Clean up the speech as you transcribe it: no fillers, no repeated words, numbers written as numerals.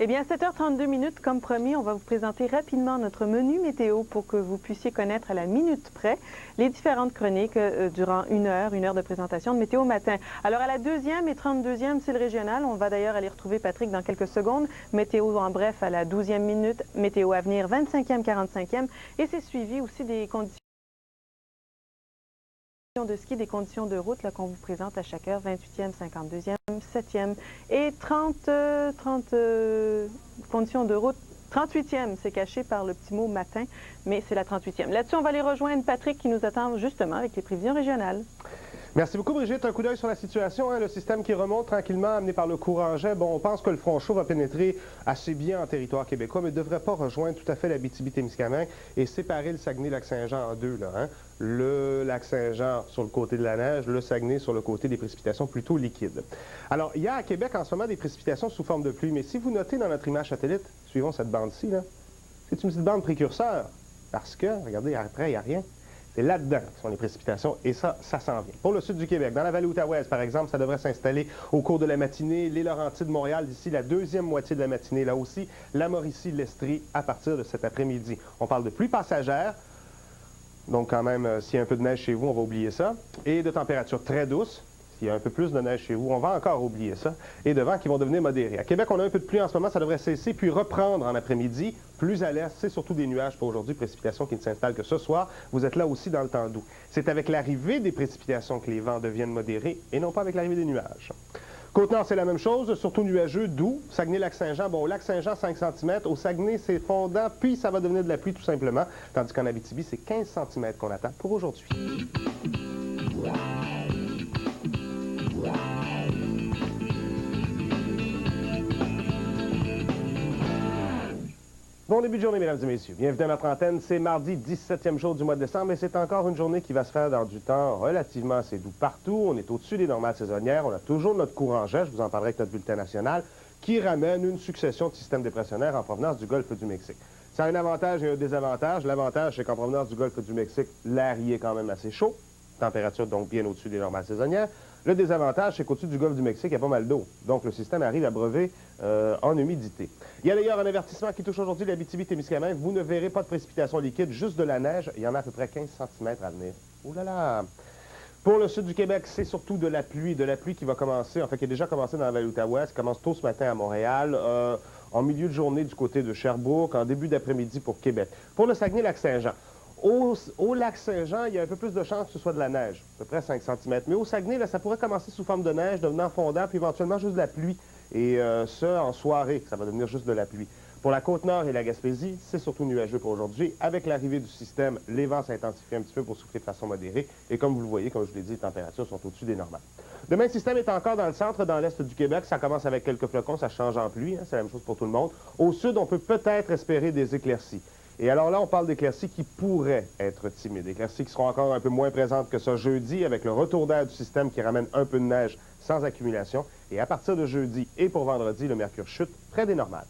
Eh bien, 7h32 minutes, comme promis, on va vous présenter rapidement notre menu météo pour que vous puissiez connaître à la minute près les différentes chroniques durant une heure de présentation de Météo Matin. Alors, à la 2e et 32e, c'est le régional. On va d'ailleurs aller retrouver Patrick dans quelques secondes. Météo en bref à la 12e minute, Météo Avenir 25e, 45e. Et c'est suivi aussi des conditions de ski, des conditions de route qu'on vous présente à chaque heure, 28e, 52e, 7e et 30 conditions de route. 38e, c'est caché par le petit mot matin, mais c'est la 38e. Là-dessus, on va aller rejoindre Patrick qui nous attend justement avec les prévisions régionales. Merci beaucoup, Brigitte. Un coup d'œil sur la situation. Le système qui remonte tranquillement, amené par le courant jet. Bon, on pense que le front chaud va pénétrer assez bien en territoire québécois, mais ne devrait pas rejoindre tout à fait l'Abitibi-Témiscamingue et séparer le Saguenay-Lac-Saint-Jean en deux. Le Lac-Saint-Jean sur le côté de la neige, le Saguenay sur le côté des précipitations plutôt liquides. Alors, il y a à Québec en ce moment des précipitations sous forme de pluie, mais si vous notez dans notre image satellite, suivons cette bande-ci, c'est une petite bande précurseur, parce que, regardez, après, il n'y a rien. C'est là-dedans qui sont les précipitations, et ça s'en vient. Pour le sud du Québec, dans la vallée Outaouais, par exemple, ça devrait s'installer au cours de la matinée. Les Laurentides de Montréal, d'ici la deuxième moitié de la matinée, là aussi. La Mauricie, l'Estrie, à partir de cet après-midi. On parle de pluie passagère, donc quand même, s'il y a un peu de neige chez vous, on va oublier ça. Et de températures très douces. S'il y a un peu plus de neige chez vous, on va encore oublier ça. Et de vents qui vont devenir modérés. À Québec, on a un peu de pluie en ce moment, ça devrait cesser, puis reprendre en après-midi. Plus à l'est, c'est surtout des nuages pour aujourd'hui, précipitations qui ne s'installent que ce soir. Vous êtes là aussi dans le temps doux. C'est avec l'arrivée des précipitations que les vents deviennent modérés et non pas avec l'arrivée des nuages. Côte-Nord, c'est la même chose, surtout nuageux, doux. Saguenay-Lac-Saint-Jean, bon, au Lac-Saint-Jean, 5 cm. Au Saguenay, c'est fondant, puis ça va devenir de la pluie tout simplement. Tandis qu'en Abitibi, c'est 15 cm qu'on attend pour aujourd'hui. Bon début de journée, mesdames et messieurs. Bienvenue à notre antenne. C'est mardi, 17e jour du mois de décembre et c'est encore une journée qui va se faire dans du temps relativement assez doux partout. On est au-dessus des normales saisonnières. On a toujours notre courant jet, je vous en parlerai avec notre bulletin national, qui ramène une succession de systèmes dépressionnaires en provenance du golfe du Mexique. Ça a un avantage et un désavantage. L'avantage, c'est qu'en provenance du golfe du Mexique, l'air y est quand même assez chaud. Température donc bien au-dessus des normales saisonnières. Le désavantage, c'est qu'au-dessus du golfe du Mexique, il y a pas mal d'eau. Donc, le système arrive à breuver en humidité. Il y a d'ailleurs un avertissement qui touche aujourd'hui l'Abitibi-Témiscamingue. Vous ne verrez pas de précipitations liquides, juste de la neige. Il y en a à peu près 15 cm à venir. Ouh là là! Pour le sud du Québec, c'est surtout de la pluie qui va commencer, en fait, qui a déjà commencé dans la vallée Outaouais. Ça commence tôt ce matin à Montréal, en milieu de journée du côté de Sherbrooke, en début d'après-midi pour Québec. Pour le Saguenay-Lac-Saint-Jean, au Lac-Saint-Jean, il y a un peu plus de chances que ce soit de la neige, à peu près 5 cm. Mais au Saguenay, là, ça pourrait commencer sous forme de neige, devenant fondant, puis éventuellement juste de la pluie. Et ça, en soirée, ça va devenir juste de la pluie. Pour la Côte-Nord et la Gaspésie, c'est surtout nuageux pour aujourd'hui. Avec l'arrivée du système, les vents s'intensifient un petit peu pour souffler de façon modérée. Et comme vous le voyez, comme je vous l'ai dit, les températures sont au-dessus des normales. Demain, le système est encore dans le centre, dans l'est du Québec. Ça commence avec quelques flocons, ça change en pluie. C'est la même chose pour tout le monde. Au sud, on peut peut-être espérer des éclaircies. Et alors là, on parle d'éclaircies qui pourraient être timides. Éclaircies qui seront encore un peu moins présentes que ça jeudi, avec le retour d'air du système qui ramène un peu de neige sans accumulation. Et à partir de jeudi et pour vendredi, le mercure chute près des normales.